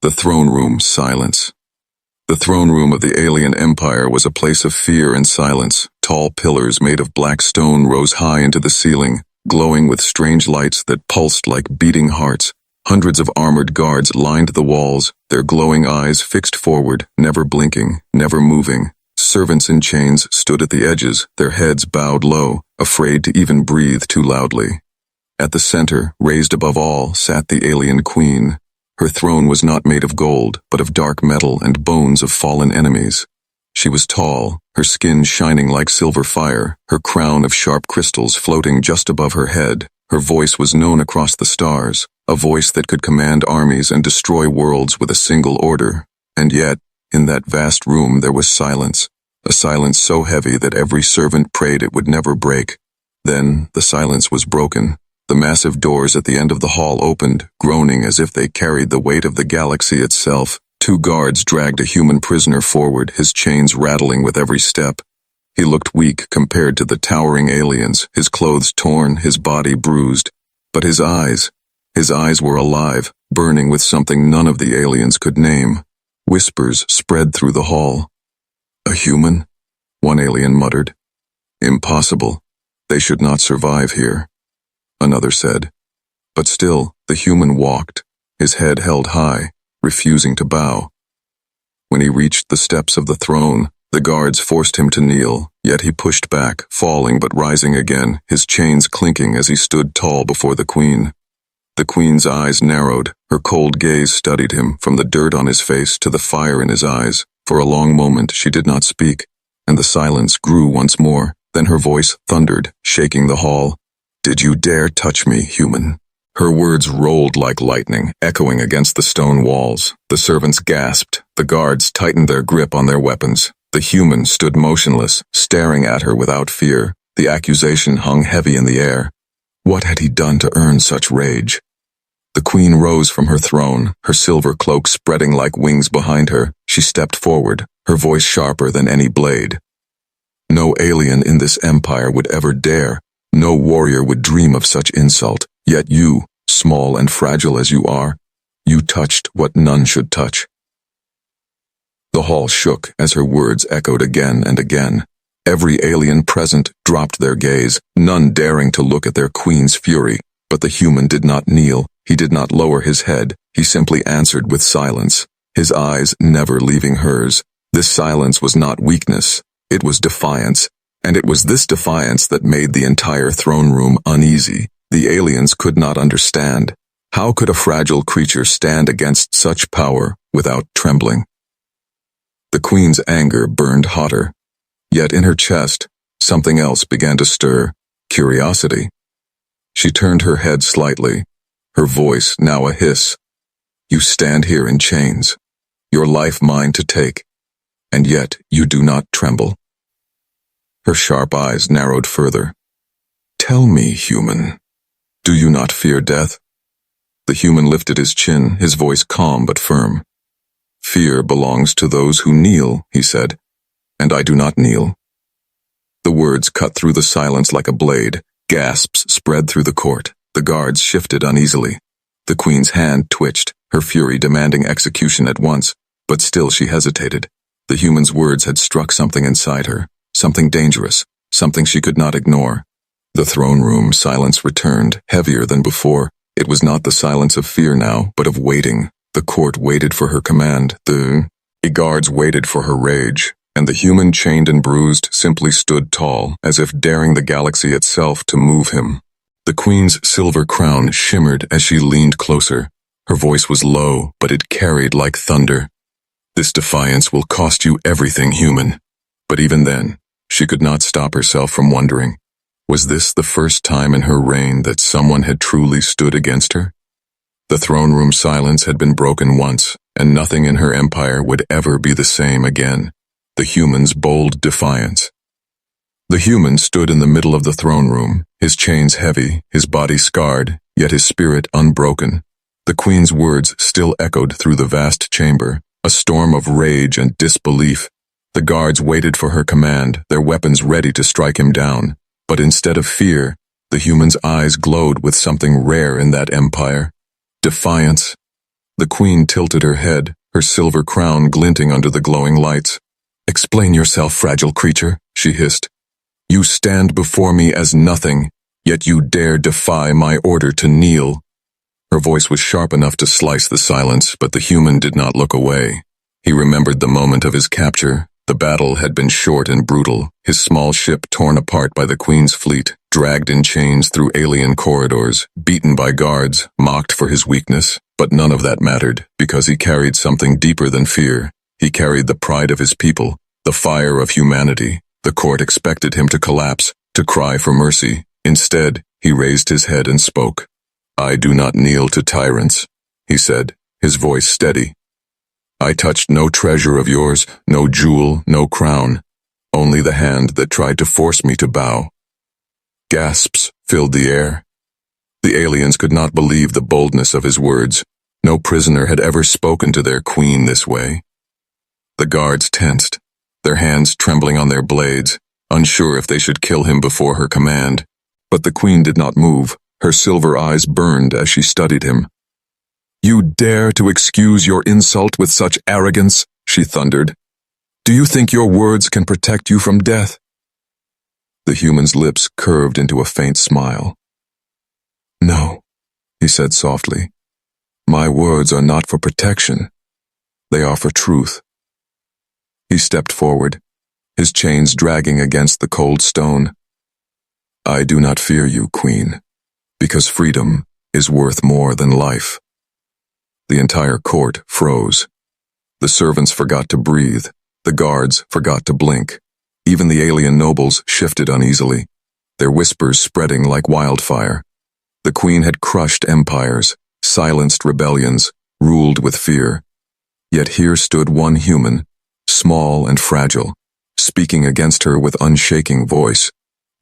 The throne room silence. The throne room of the alien empire was a place of fear and silence. Tall pillars made of black stone rose high into the ceiling, glowing with strange lights that pulsed like beating hearts. Hundreds of armored guards lined the walls, their glowing eyes fixed forward, never blinking, never moving. Servants in chains stood at the edges, their heads bowed low, afraid to even breathe too loudly. At the center, raised above all, sat the alien queen. Her throne was not made of gold, but of dark metal and bones of fallen enemies. She was tall, her skin shining like silver fire, her crown of sharp crystals floating just above her head. Her voice was known across the stars, a voice that could command armies and destroy worlds with a single order. And yet, in that vast room there was silence, a silence so heavy that every servant prayed it would never break. Then, the silence was broken. The massive doors at the end of the hall opened, groaning as if they carried the weight of the galaxy itself. Two guards dragged a human prisoner forward, his chains rattling with every step. He looked weak compared to the towering aliens, his clothes torn, his body bruised. But his eyes were alive, burning with something none of the aliens could name. Whispers spread through the hall. "A human?" one alien muttered. "Impossible. They should not survive here," another said. But still, the human walked, his head held high, refusing to bow. When he reached the steps of the throne, the guards forced him to kneel, yet he pushed back, falling but rising again, his chains clinking as he stood tall before the queen. The queen's eyes narrowed, her cold gaze studied him, from the dirt on his face to the fire in his eyes. For a long moment she did not speak, and the silence grew once more. Then her voice thundered, shaking the hall. "Did you dare touch me, human?" Her words rolled like lightning, echoing against the stone walls. The servants gasped, the guards tightened their grip on their weapons. The human stood motionless, staring at her without fear. The accusation hung heavy in the air. What had he done to earn such rage? The queen rose from her throne, her silver cloak spreading like wings behind her. She stepped forward, her voice sharper than any blade. "No alien in this empire would ever dare. No warrior would dream of such insult. Yet you, small and fragile as you are, you touched what none should touch." The hall shook as her words echoed again and again. Every alien present dropped their gaze, none daring to look at their queen's fury. But the human did not kneel, he did not lower his head, he simply answered with silence, his eyes never leaving hers. This silence was not weakness, it was defiance, and it was this defiance that made the entire throne room uneasy. The aliens could not understand. How could a fragile creature stand against such power without trembling? The queen's anger burned hotter. Yet in her chest, something else began to stir, curiosity. She turned her head slightly, her voice now a hiss. "You stand here in chains, your life mine to take, and yet you do not tremble." Her sharp eyes narrowed further. "Tell me, human, do you not fear death?" The human lifted his chin, his voice calm but firm. "Fear belongs to those who kneel," he said, "and I do not kneel." The words cut through the silence like a blade. Gasps spread through the court. The guards shifted uneasily. The queen's hand twitched, her fury demanding execution at once, but still she hesitated. The human's words had struck something inside her, something dangerous, something she could not ignore. The throne room silence returned, heavier than before. It was not the silence of fear now, but of waiting. The court waited for her command. The guards waited for her rage. And the human, chained and bruised, simply stood tall, as if daring the galaxy itself to move him. The queen's silver crown shimmered as she leaned closer. Her voice was low, but it carried like thunder. "This defiance will cost you everything, human." But even then, she could not stop herself from wondering, was this the first time in her reign that someone had truly stood against her? The throne room silence had been broken once, and nothing in her empire would ever be the same again. The human's bold defiance. The human stood in the middle of the throne room, his chains heavy, his body scarred, yet his spirit unbroken. The queen's words still echoed through the vast chamber, a storm of rage and disbelief. The guards waited for her command, their weapons ready to strike him down. But instead of fear, the human's eyes glowed with something rare in that empire. Defiance. The queen tilted her head, her silver crown glinting under the glowing lights. "Explain yourself, fragile creature," she hissed. "You stand before me as nothing, yet you dare defy my order to kneel." Her voice was sharp enough to slice the silence, but the human did not look away. He remembered the moment of his capture. The battle had been short and brutal, his small ship torn apart by the Queen's fleet, dragged in chains through alien corridors, beaten by guards, mocked for his weakness. But none of that mattered, because he carried something deeper than fear. He carried the pride of his people, the fire of humanity. The court expected him to collapse, to cry for mercy. Instead, he raised his head and spoke. "I do not kneel to tyrants," he said, his voice steady. "I touched no treasure of yours, no jewel, no crown, only the hand that tried to force me to bow." Gasps filled the air. The aliens could not believe the boldness of his words. No prisoner had ever spoken to their queen this way. The guards tensed, their hands trembling on their blades, unsure if they should kill him before her command. But the queen did not move. Her silver eyes burned as she studied him. "You dare to excuse your insult with such arrogance?" she thundered. "Do you think your words can protect you from death?" The human's lips curved into a faint smile. "No," he said softly. "My words are not for protection. They are for truth." He stepped forward, his chains dragging against the cold stone. "I do not fear you, Queen, because freedom is worth more than life." The entire court froze. The servants forgot to breathe. The guards forgot to blink. Even the alien nobles shifted uneasily, their whispers spreading like wildfire. The queen had crushed empires, silenced rebellions, ruled with fear. Yet here stood one human, small and fragile, speaking against her with unshaking voice.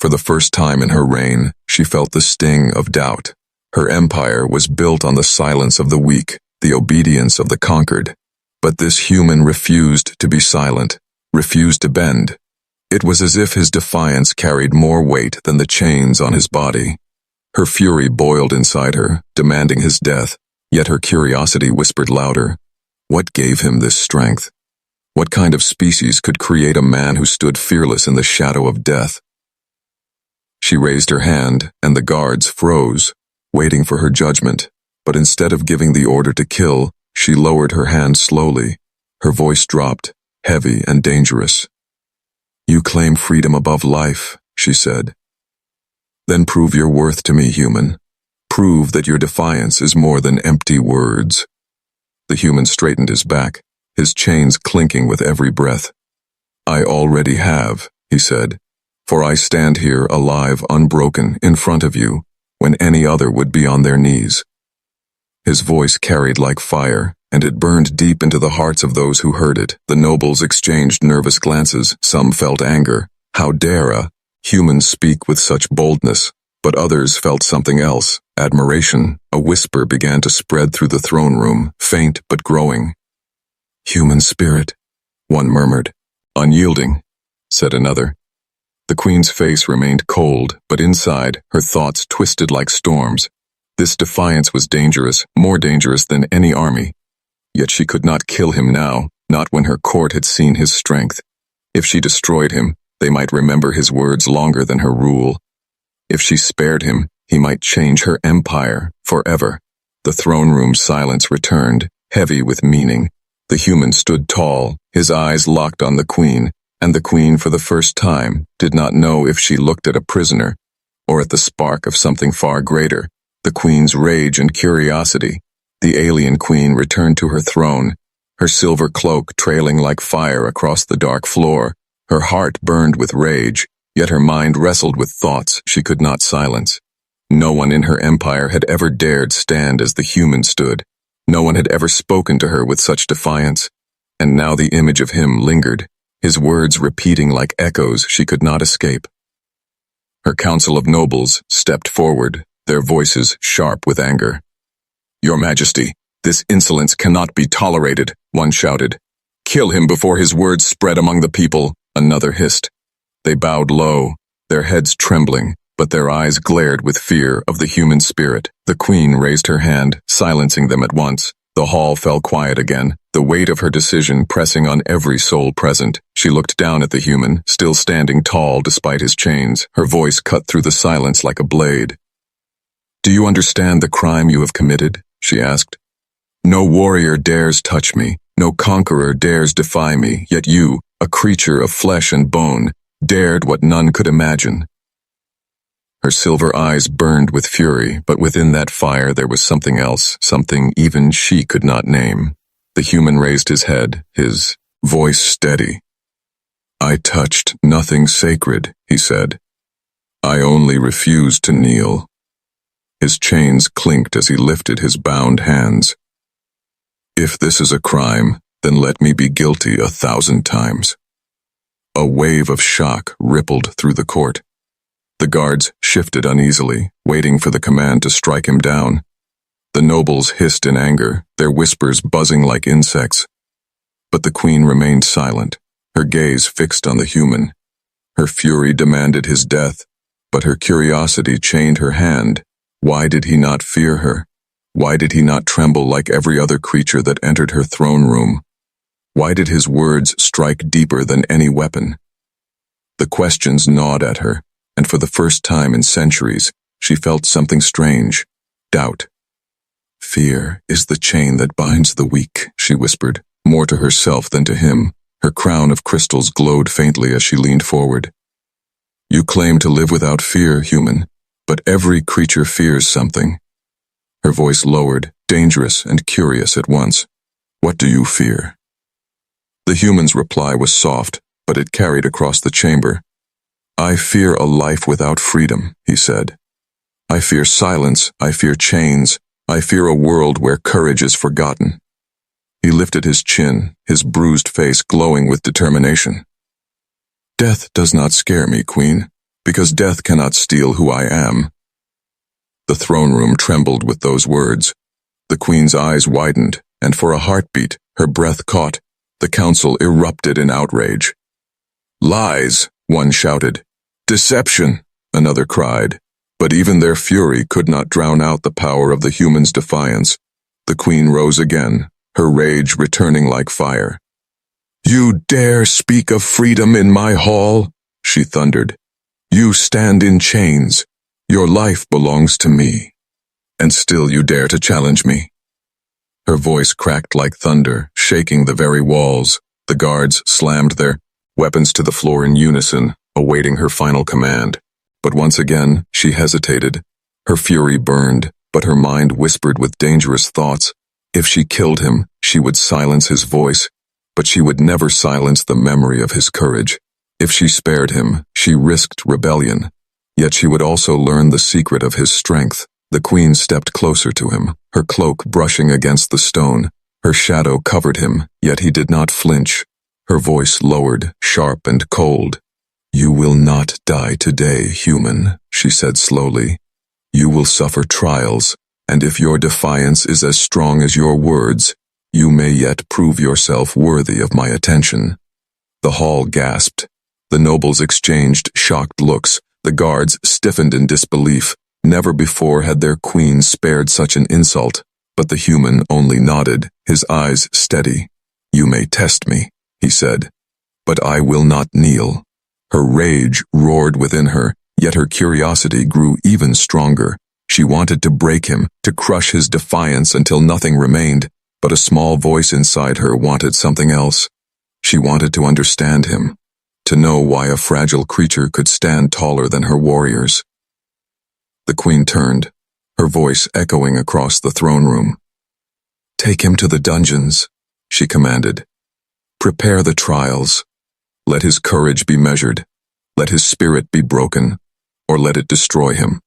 For the first time in her reign, she felt the sting of doubt. Her empire was built on the silence of the weak, the obedience of the conquered. But this human refused to be silent, refused to bend. It was as if his defiance carried more weight than the chains on his body. Her fury boiled inside her, demanding his death, yet her curiosity whispered louder. What gave him this strength? What kind of species could create a man who stood fearless in the shadow of death? She raised her hand, and the guards froze, waiting for her judgment. But instead of giving the order to kill, she lowered her hand slowly. Her voice dropped, heavy and dangerous. "You claim freedom above life," she said. "Then prove your worth to me, human. Prove that your defiance is more than empty words." The human straightened his back, his chains clinking with every breath. "I already have," he said, "for I stand here alive, unbroken, in front of you, when any other would be on their knees." His voice carried like fire, and it burned deep into the hearts of those who heard it. The nobles exchanged nervous glances. Some felt anger. How dare a human speak with such boldness? But others felt something else, admiration. A whisper began to spread through the throne room, faint but growing. "Human spirit," one murmured. "Unyielding," said another. The queen's face remained cold, but inside, her thoughts twisted like storms. This defiance was dangerous, more dangerous than any army. Yet she could not kill him now, not when her court had seen his strength. If she destroyed him, they might remember his words longer than her rule. If she spared him, he might change her empire forever. The throne room silence returned, heavy with meaning. The human stood tall, his eyes locked on the queen, and the queen for the first time did not know if she looked at a prisoner or at the spark of something far greater. The queen's rage and curiosity. The alien queen returned to her throne, her silver cloak trailing like fire across the dark floor. Her heart burned with rage, yet her mind wrestled with thoughts she could not silence. No one in her empire had ever dared stand as the human stood. No one had ever spoken to her with such defiance. And now the image of him lingered, his words repeating like echoes she could not escape. Her council of nobles stepped forward, their voices sharp with anger. "Your Majesty, this insolence cannot be tolerated," one shouted. "Kill him before his words spread among the people," another hissed. They bowed low, their heads trembling, but their eyes glared with fear of the human spirit. The queen raised her hand, silencing them at once. The hall fell quiet again, the weight of her decision pressing on every soul present. She looked down at the human, still standing tall despite his chains. Her voice cut through the silence like a blade. "Do you understand the crime you have committed?" she asked. "No warrior dares touch me, no conqueror dares defy me, yet you, a creature of flesh and bone, dared what none could imagine." Her silver eyes burned with fury, but within that fire there was something else, something even she could not name. The human raised his head, his voice steady. "I touched nothing sacred," he said. "I only refused to kneel." His chains clinked as he lifted his bound hands. "If this is a crime, then let me be guilty 1,000 times." A wave of shock rippled through the court. The guards shifted uneasily, waiting for the command to strike him down. The nobles hissed in anger, their whispers buzzing like insects. But the queen remained silent, her gaze fixed on the human. Her fury demanded his death, but her curiosity chained her hand. Why did he not fear her? Why did he not tremble like every other creature that entered her throne room? Why did his words strike deeper than any weapon? The questions gnawed at her, and for the first time in centuries, she felt something strange, doubt. "Fear is the chain that binds the weak," she whispered, more to herself than to him. Her crown of crystals glowed faintly as she leaned forward. "You claim to live without fear, human, but every creature fears something." Her voice lowered, dangerous and curious at once. "What do you fear?" The human's reply was soft, but it carried across the chamber. "I fear a life without freedom," he said. "I fear silence, I fear chains, I fear a world where courage is forgotten." He lifted his chin, his bruised face glowing with determination. "Death does not scare me, Queen, because death cannot steal who I am." The throne room trembled with those words. The Queen's eyes widened, and for a heartbeat, her breath caught. The council erupted in outrage. "Lies!" one shouted. "Deception!" another cried. But even their fury could not drown out the power of the human's defiance. The Queen rose again, her rage returning like fire. "You dare speak of freedom in my hall?" she thundered. "You stand in chains. Your life belongs to me. And still you dare to challenge me." Her voice cracked like thunder, shaking the very walls. The guards slammed their weapons to the floor in unison, awaiting her final command. But once again, she hesitated. Her fury burned, but her mind whispered with dangerous thoughts. If she killed him, she would silence his voice, but she would never silence the memory of his courage. If she spared him, she risked rebellion. Yet she would also learn the secret of his strength. The Queen stepped closer to him, her cloak brushing against the stone. Her shadow covered him, yet he did not flinch. Her voice lowered, sharp and cold. "You will not die today, human," she said slowly. "You will suffer trials, and if your defiance is as strong as your words, you may yet prove yourself worthy of my attention." The hall gasped. The nobles exchanged shocked looks. The guards stiffened in disbelief. Never before had their queen spared such an insult, but the human only nodded, his eyes steady. "You may test me," he said, "but I will not kneel." Her rage roared within her, yet her curiosity grew even stronger. She wanted to break him, to crush his defiance until nothing remained, but a small voice inside her wanted something else. She wanted to understand him, to know why a fragile creature could stand taller than her warriors. The Queen turned, her voice echoing across the throne room. "Take him to the dungeons," she commanded. "Prepare the trials. Let his courage be measured. Let his spirit be broken, or let it destroy him."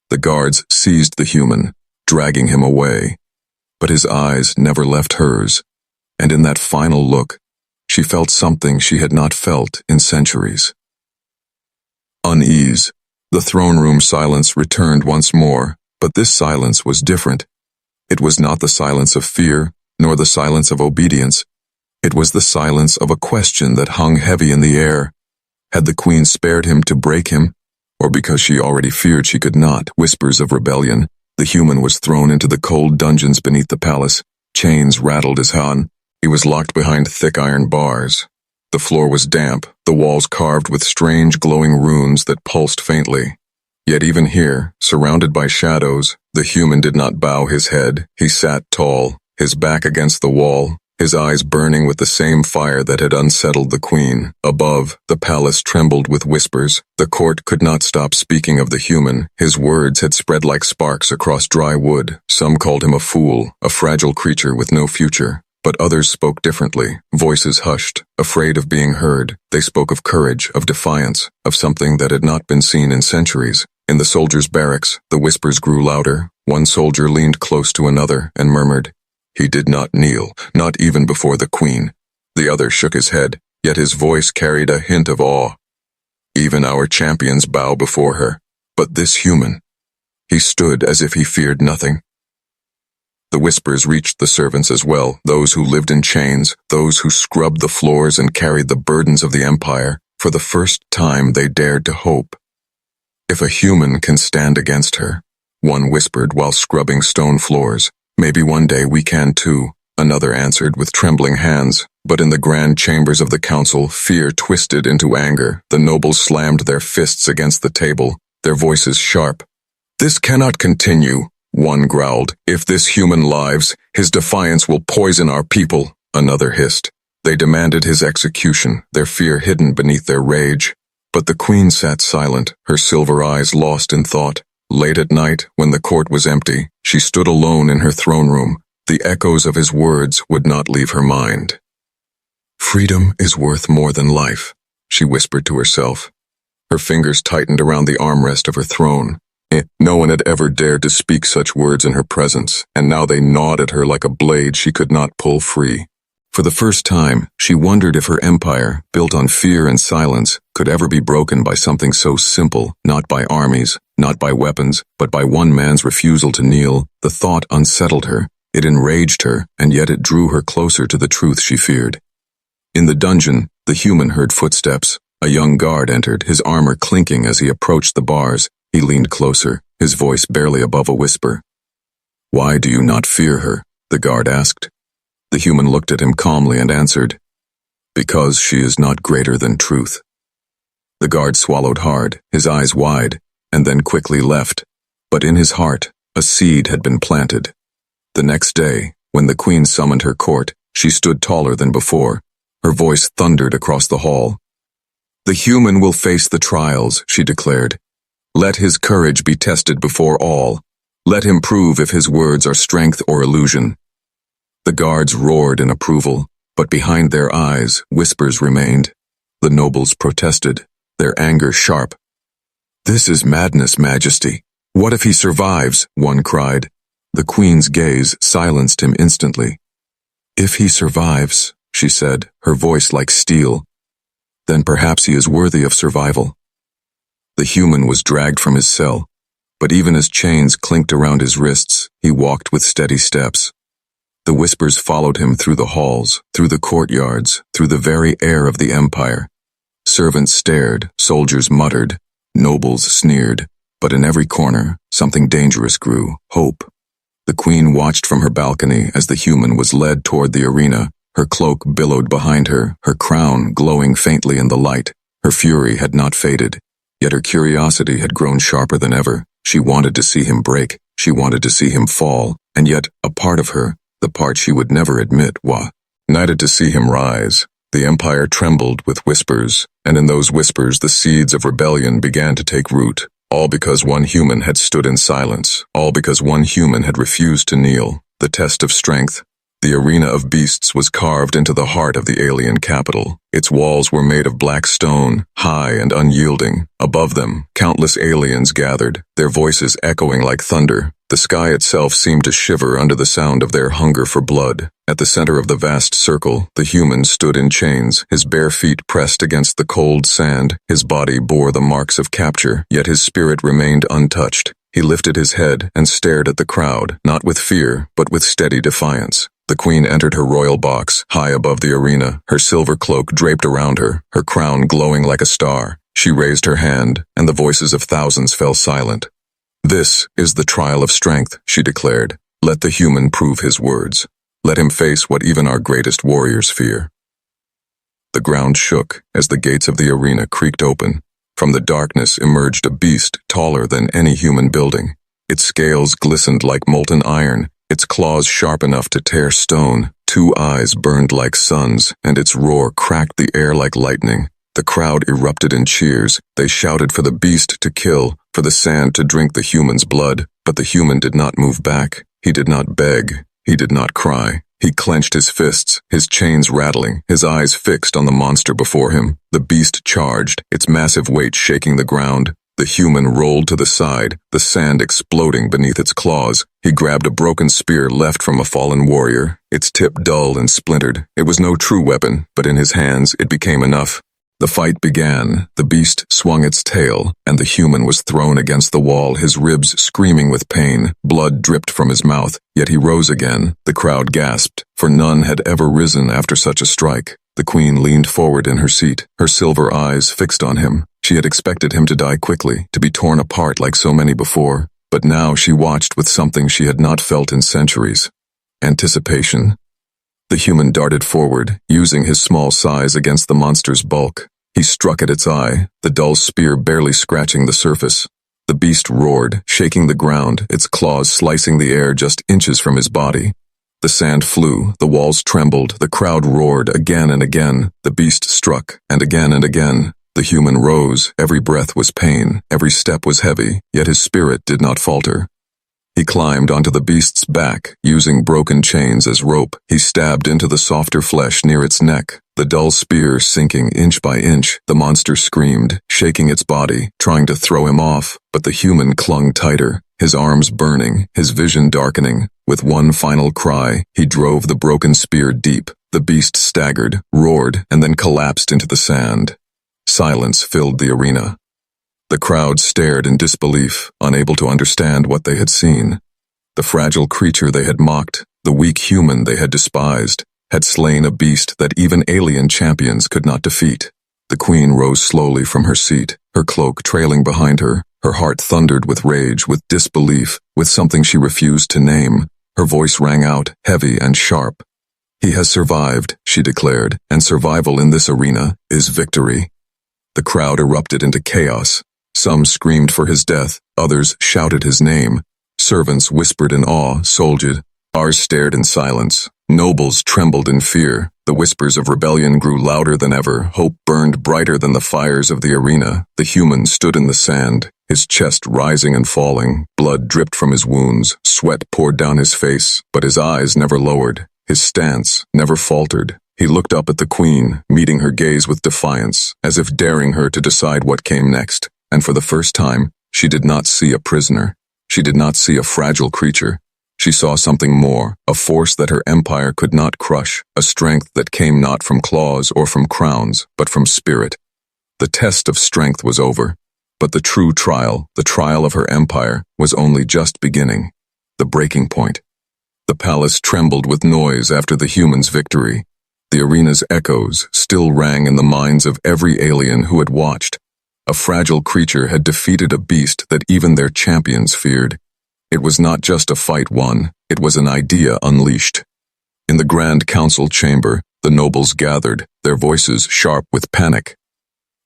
The guards seized the human, dragging him away, but his eyes never left hers, and in that final look, she felt something she had not felt in centuries. Unease. The throne room silence returned once more, but this silence was different. It was not the silence of fear, nor the silence of obedience. It was the silence of a question that hung heavy in the air. Had the Queen spared him to break him, or because she already feared she could not? Whispers of rebellion, The human was thrown into the cold dungeons beneath the palace. Chains rattled his Han. He was locked behind thick iron bars. The floor was damp, the walls carved with strange glowing runes that pulsed faintly. Yet even here, surrounded by shadows, the human did not bow his head. He sat tall, his back against the wall, his eyes burning with the same fire that had unsettled the queen. Above, the palace trembled with whispers. The court could not stop speaking of the human. His words had spread like sparks across dry wood. Some called him a fool, a fragile creature with no future. But others spoke differently, voices hushed, afraid of being heard. They spoke of courage, of defiance, of something that had not been seen in centuries. In the soldiers' barracks, the whispers grew louder. One soldier leaned close to another and murmured, "He did not kneel, not even before the queen." The other shook his head, yet his voice carried a hint of awe. "Even our champions bow before her, but this human." He stood as if he feared nothing. The whispers reached the servants as well, those who lived in chains, those who scrubbed the floors and carried the burdens of the empire. For the first time they dared to hope. "If a human can stand against her," one whispered while scrubbing stone floors, "maybe one day we can too," another answered with trembling hands. But in the grand chambers of the council, fear twisted into anger. The nobles slammed their fists against the table, their voices sharp. "This cannot continue," one growled. "If this human lives, his defiance will poison our people," another hissed. They demanded his execution, their fear hidden beneath their rage. But the queen sat silent, her silver eyes lost in thought. Late at night, when the court was empty, she stood alone in her throne room. The echoes of his words would not leave her mind. "Freedom is worth more than life," she whispered to herself. Her fingers tightened around the armrest of her throne. No one had ever dared to speak such words in her presence, and now they gnawed at her like a blade she could not pull free. For the first time, she wondered if her empire, built on fear and silence, could ever be broken by something so simple, not by armies, not by weapons, but by one man's refusal to kneel. The thought unsettled her, it enraged her, and yet it drew her closer to the truth she feared. In the dungeon, the human heard footsteps. A young guard entered, his armor clinking as he approached the bars. He leaned closer, his voice barely above a whisper. "Why do you not fear her?" the guard asked. The human looked at him calmly and answered, "Because she is not greater than truth." The guard swallowed hard, his eyes wide, and then quickly left. But in his heart, a seed had been planted. The next day, when the queen summoned her court, she stood taller than before. Her voice thundered across the hall. "The human will face the trials," she declared. "Let his courage be tested before all. Let him prove if his words are strength or illusion." The guards roared in approval, but behind their eyes, whispers remained. The nobles protested, their anger sharp. "This is madness, Majesty. What if he survives?" one cried. The queen's gaze silenced him instantly. "If he survives," she said, her voice like steel, "then perhaps he is worthy of survival." The human was dragged from his cell, but even as chains clinked around his wrists, he walked with steady steps. The whispers followed him through the halls, through the courtyards, through the very air of the empire. Servants stared, soldiers muttered, nobles sneered, but in every corner, something dangerous grew, hope. The queen watched from her balcony as the human was led toward the arena, her cloak billowed behind her, her crown glowing faintly in the light. Her fury had not faded. Yet her curiosity had grown sharper than ever. She wanted to see him break. She wanted to see him fall. And yet, a part of her, the part she would never admit, ignited to see him rise. The empire trembled with whispers, and in those whispers the seeds of rebellion began to take root. All because one human had stood in silence. All because one human had refused to kneel. The test of strength. The arena of beasts was carved into the heart of the alien capital. Its walls were made of black stone, high and unyielding. Above them, countless aliens gathered, their voices echoing like thunder. The sky itself seemed to shiver under the sound of their hunger for blood. At the center of the vast circle, the human stood in chains, his bare feet pressed against the cold sand. His body bore the marks of capture, yet his spirit remained untouched. He lifted his head and stared at the crowd, not with fear, but with steady defiance. The queen entered her royal box, high above the arena, her silver cloak draped around her, her crown glowing like a star. She raised her hand, and the voices of thousands fell silent. "This is the trial of strength," she declared. "Let the human prove his words. Let him face what even our greatest warriors fear." The ground shook as the gates of the arena creaked open. From the darkness emerged a beast taller than any human building. Its scales glistened like molten iron, its claws sharp enough to tear stone, 2 eyes burned like suns, and its roar cracked the air like lightning. The crowd erupted in cheers. They shouted for the beast to kill, for the sand to drink the human's blood. But the human did not move back. He did not beg. He did not cry. He clenched his fists, his chains rattling, his eyes fixed on the monster before him. The beast charged, its massive weight shaking the ground. The human rolled to the side, the sand exploding beneath its claws. He grabbed a broken spear left from a fallen warrior, its tip dull and splintered. It was no true weapon, but in his hands it became enough. The fight began. The beast swung its tail, and the human was thrown against the wall, his ribs screaming with pain. Blood dripped from his mouth, yet he rose again. The crowd gasped, for none had ever risen after such a strike. The queen leaned forward in her seat, her silver eyes fixed on him. She had expected him to die quickly, to be torn apart like so many before, but now she watched with something she had not felt in centuries. Anticipation. The human darted forward, using his small size against the monster's bulk. He struck at its eye, the dull spear barely scratching the surface. The beast roared, shaking the ground, its claws slicing the air just inches from his body. The sand flew, the walls trembled, the crowd roared again and again. The beast struck, and again and again. The human rose, every breath was pain, every step was heavy, yet his spirit did not falter. He climbed onto the beast's back, using broken chains as rope. He stabbed into the softer flesh near its neck, the dull spear sinking inch by inch. The monster screamed, shaking its body, trying to throw him off, but the human clung tighter, his arms burning, his vision darkening. With one final cry, he drove the broken spear deep. The beast staggered, roared, and then collapsed into the sand. Silence filled the arena. The crowd stared in disbelief, unable to understand what they had seen. The fragile creature they had mocked, the weak human they had despised, had slain a beast that even alien champions could not defeat. The queen rose slowly from her seat, her cloak trailing behind her. Her heart thundered with rage, with disbelief, with something she refused to name. Her voice rang out, heavy and sharp. "He has survived," she declared, "and survival in this arena is victory." The crowd erupted into chaos. Some screamed for his death, others shouted his name. Servants whispered in awe, soldiers. Ours stared in silence. Nobles trembled in fear. The whispers of rebellion grew louder than ever. Hope burned brighter than the fires of the arena. The human stood in the sand, his chest rising and falling. Blood dripped from his wounds. Sweat poured down his face, but his eyes never lowered. His stance never faltered. He looked up at the queen, meeting her gaze with defiance, as if daring her to decide what came next. And for the first time, she did not see a prisoner. She did not see a fragile creature. She saw something more, a force that her empire could not crush, a strength that came not from claws or from crowns, but from spirit. The test of strength was over, but the true trial, the trial of her empire, was only just beginning. The breaking point. The palace trembled with noise after the human's victory. The arena's echoes still rang in the minds of every alien who had watched. A fragile creature had defeated a beast that even their champions feared. It was not just a fight won, it was an idea unleashed. In the Grand Council chamber, the nobles gathered, their voices sharp with panic.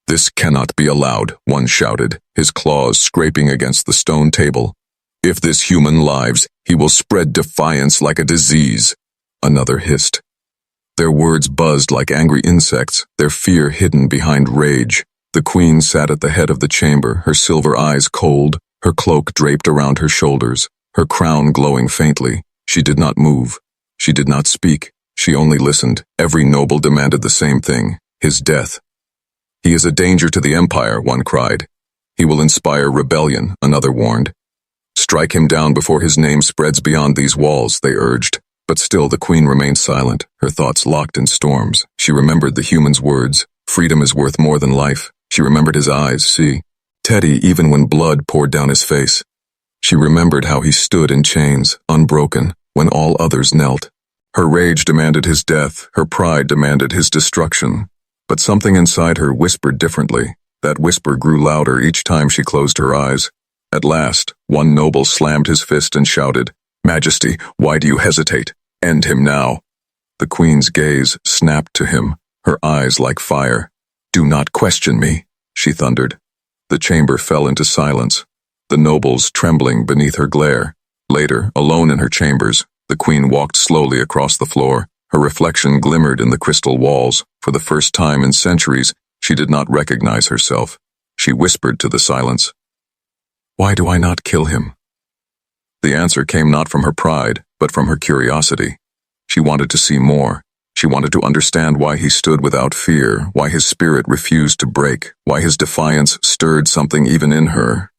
"This cannot be allowed," one shouted, his claws scraping against the stone table. "If this human lives, he will spread defiance like a disease," another hissed. Their words buzzed like angry insects, their fear hidden behind rage. The queen sat at the head of the chamber, her silver eyes cold, her cloak draped around her shoulders, her crown glowing faintly. She did not move. She did not speak. She only listened. Every noble demanded the same thing, his death. "He is a danger to the empire," one cried. "He will inspire rebellion," another warned. "Strike him down before his name spreads beyond these walls," they urged. But still the queen remained silent, her thoughts locked in storms. She remembered the human's words, "Freedom is worth more than life." She remembered his eyes, steady even when blood poured down his face. She remembered how he stood in chains, unbroken, when all others knelt. Her rage demanded his death, her pride demanded his destruction. But something inside her whispered differently. That whisper grew louder each time she closed her eyes. At last, one noble slammed his fist and shouted, "Majesty, why do you hesitate? End him now." The queen's gaze snapped to him, her eyes like fire. "Do not question me," she thundered. The chamber fell into silence, the nobles trembling beneath her glare. Later, alone in her chambers, the queen walked slowly across the floor. Her reflection glimmered in the crystal walls. For the first time in centuries, she did not recognize herself. She whispered to the silence, "Why do I not kill him?" The answer came not from her pride, but from her curiosity. She wanted to see more. She wanted to understand why he stood without fear, why his spirit refused to break, why his defiance stirred something even in her.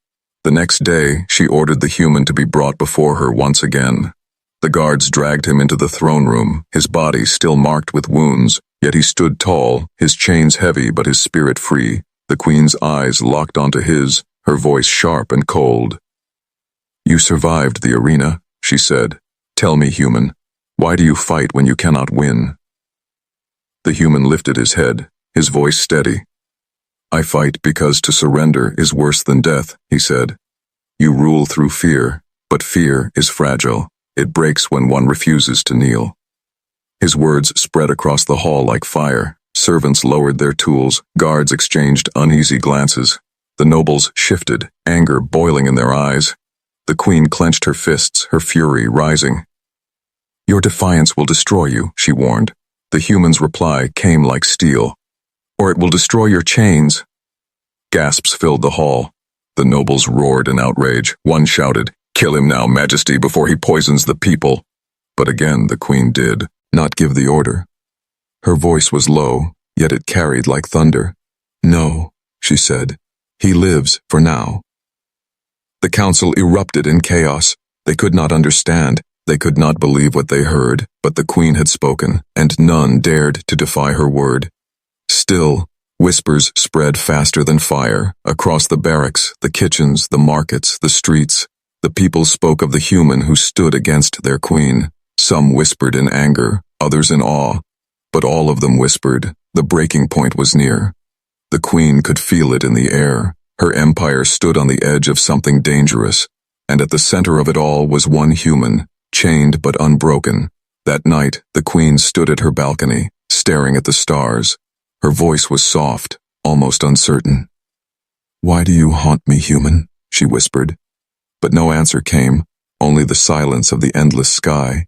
The next day, she ordered the human to be brought before her once again. The guards dragged him into the throne room, his body still marked with wounds, yet he stood tall, his chains heavy but his spirit free. The queen's eyes locked onto his, her voice sharp and cold. "You survived the arena," she said. "Tell me, human, why do you fight when you cannot win?" The human lifted his head, his voice steady. "I fight because to surrender is worse than death," he said. "You rule through fear, but fear is fragile. It breaks when one refuses to kneel." His words spread across the hall like fire. Servants lowered their tools, guards exchanged uneasy glances. The nobles shifted, anger boiling in their eyes. The queen clenched her fists, her fury rising. "Your defiance will destroy you," she warned. The human's reply came like steel. "Or it will destroy your chains." Gasps filled the hall. The nobles roared in outrage. One shouted, "Kill him now, Majesty, before he poisons the people." But again the queen did not give the order. Her voice was low, yet it carried like thunder. "No," she said. "He lives for now." The council erupted in chaos. They could not understand. They could not believe what they heard, but the queen had spoken, and none dared to defy her word. Still, whispers spread faster than fire. Across the barracks, the kitchens, the markets, the streets, the people spoke of the human who stood against their queen. Some whispered in anger, others in awe, but all of them whispered, the breaking point was near. The queen could feel it in the air. Her empire stood on the edge of something dangerous, and at the center of it all was one human, chained but unbroken. That night, the queen stood at her balcony, staring at the stars. Her voice was soft, almost uncertain. "Why do you haunt me, human?" she whispered. But no answer came, only the silence of the endless sky.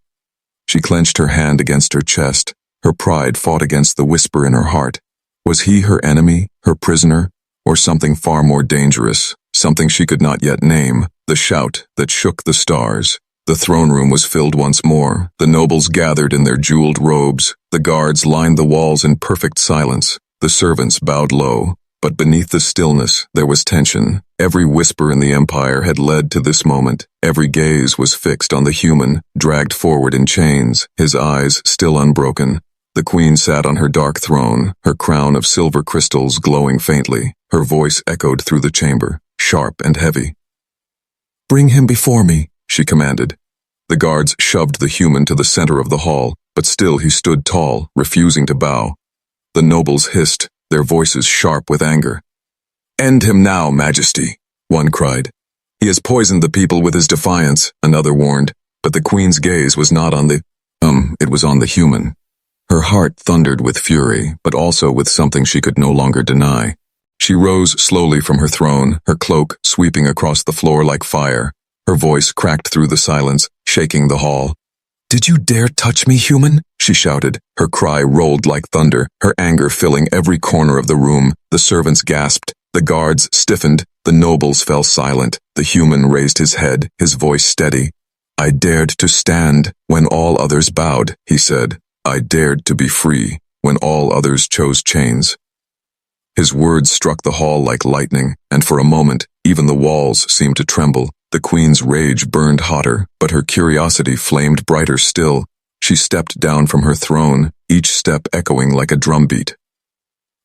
She clenched her hand against her chest. Her pride fought against the whisper in her heart. Was he her enemy, her prisoner, or something far more dangerous, something she could not yet name? The shout that shook the stars. The throne room was filled once more. The nobles gathered in their jeweled robes. The guards lined the walls in perfect silence. The servants bowed low. But beneath the stillness, there was tension. Every whisper in the empire had led to this moment. Every gaze was fixed on the human, dragged forward in chains, his eyes still unbroken. The queen sat on her dark throne, her crown of silver crystals glowing faintly. Her voice echoed through the chamber, sharp and heavy. "Bring him before me," she commanded. The guards shoved the human to the center of the hall, but still he stood tall, refusing to bow. The nobles hissed, their voices sharp with anger. "End him now, Majesty," one cried. "He has poisoned the people with his defiance," another warned, but the queen's gaze was not on it was on the human. Her heart thundered with fury, but also with something she could no longer deny. She rose slowly from her throne, her cloak sweeping across the floor like fire. Her voice cracked through the silence, shaking the hall. "Did you dare touch me, human?" she shouted. Her cry rolled like thunder, her anger filling every corner of the room. The servants gasped, the guards stiffened, the nobles fell silent. The human raised his head, his voice steady. "I dared to stand when all others bowed," he said. "I dared to be free when all others chose chains." His words struck the hall like lightning, and for a moment, even the walls seemed to tremble. The queen's rage burned hotter, but her curiosity flamed brighter still. She stepped down from her throne, each step echoing like a drumbeat.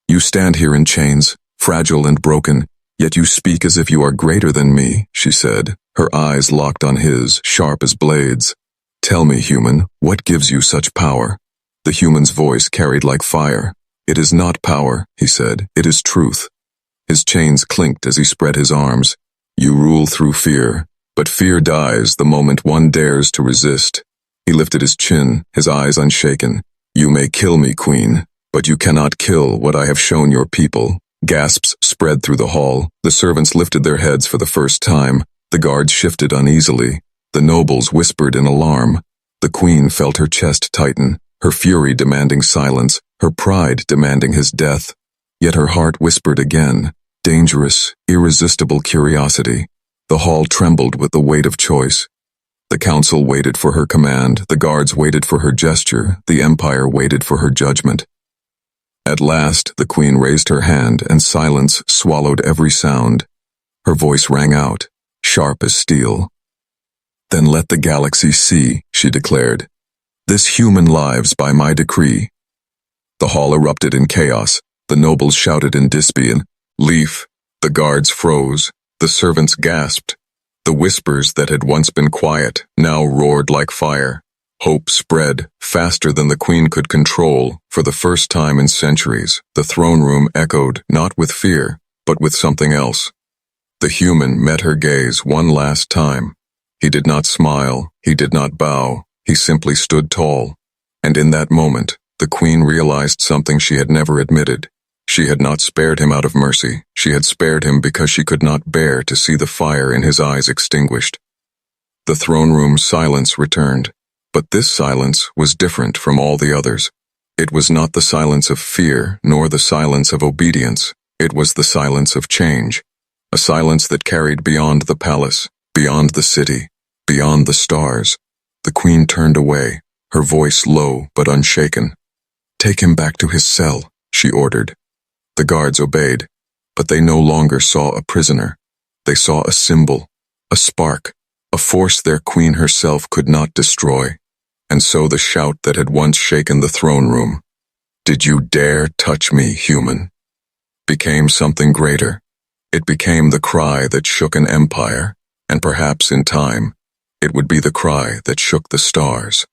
"You stand here in chains, fragile and broken, yet you speak as if you are greater than me," she said, her eyes locked on his, sharp as blades. "Tell me, human, what gives you such power?" The human's voice carried like fire. "It is not power," he said, "it is truth." His chains clinked as he spread his arms. You rule through fear, but fear dies the moment one dares to resist. He lifted his chin, his eyes unshaken. You may kill me, Queen, but you cannot kill what I have shown your people. Gasps spread through the hall. The servants lifted their heads for the first time. The guards shifted uneasily. The nobles whispered in alarm. The Queen felt her chest tighten, her fury demanding silence, her pride demanding his death. Yet her heart whispered again, dangerous, irresistible curiosity. The hall trembled with the weight of choice. The council waited for her command, the guards waited for her gesture, the empire waited for her judgment. At last, the Queen raised her hand, and silence swallowed every sound. Her voice rang out, sharp as steel. Then let the galaxy see, she declared. This human lives by my decree. The hall erupted in chaos. The nobles shouted in Dispian, Leaf. The guards froze. The servants gasped. The whispers that had once been quiet now roared like fire. Hope spread, faster than the Queen could control. For the first time in centuries, the throne room echoed not with fear, but with something else. The human met her gaze one last time. He did not smile, he did not bow, he simply stood tall. And in that moment, the Queen realized something she had never admitted. She had not spared him out of mercy. She had spared him because she could not bear to see the fire in his eyes extinguished. The throne room silence returned. But this silence was different from all the others. It was not the silence of fear, nor the silence of obedience. It was the silence of change. A silence that carried beyond the palace, beyond the city, beyond the stars. The Queen turned away, her voice low but unshaken. Take him back to his cell, she ordered. The guards obeyed, but they no longer saw a prisoner. They saw a symbol, a spark, a force their Queen herself could not destroy. And so the shout that had once shaken the throne room, "Did you dare touch me, human?" became something greater. It became the cry that shook an empire, and perhaps in time, it would be the cry that shook the stars.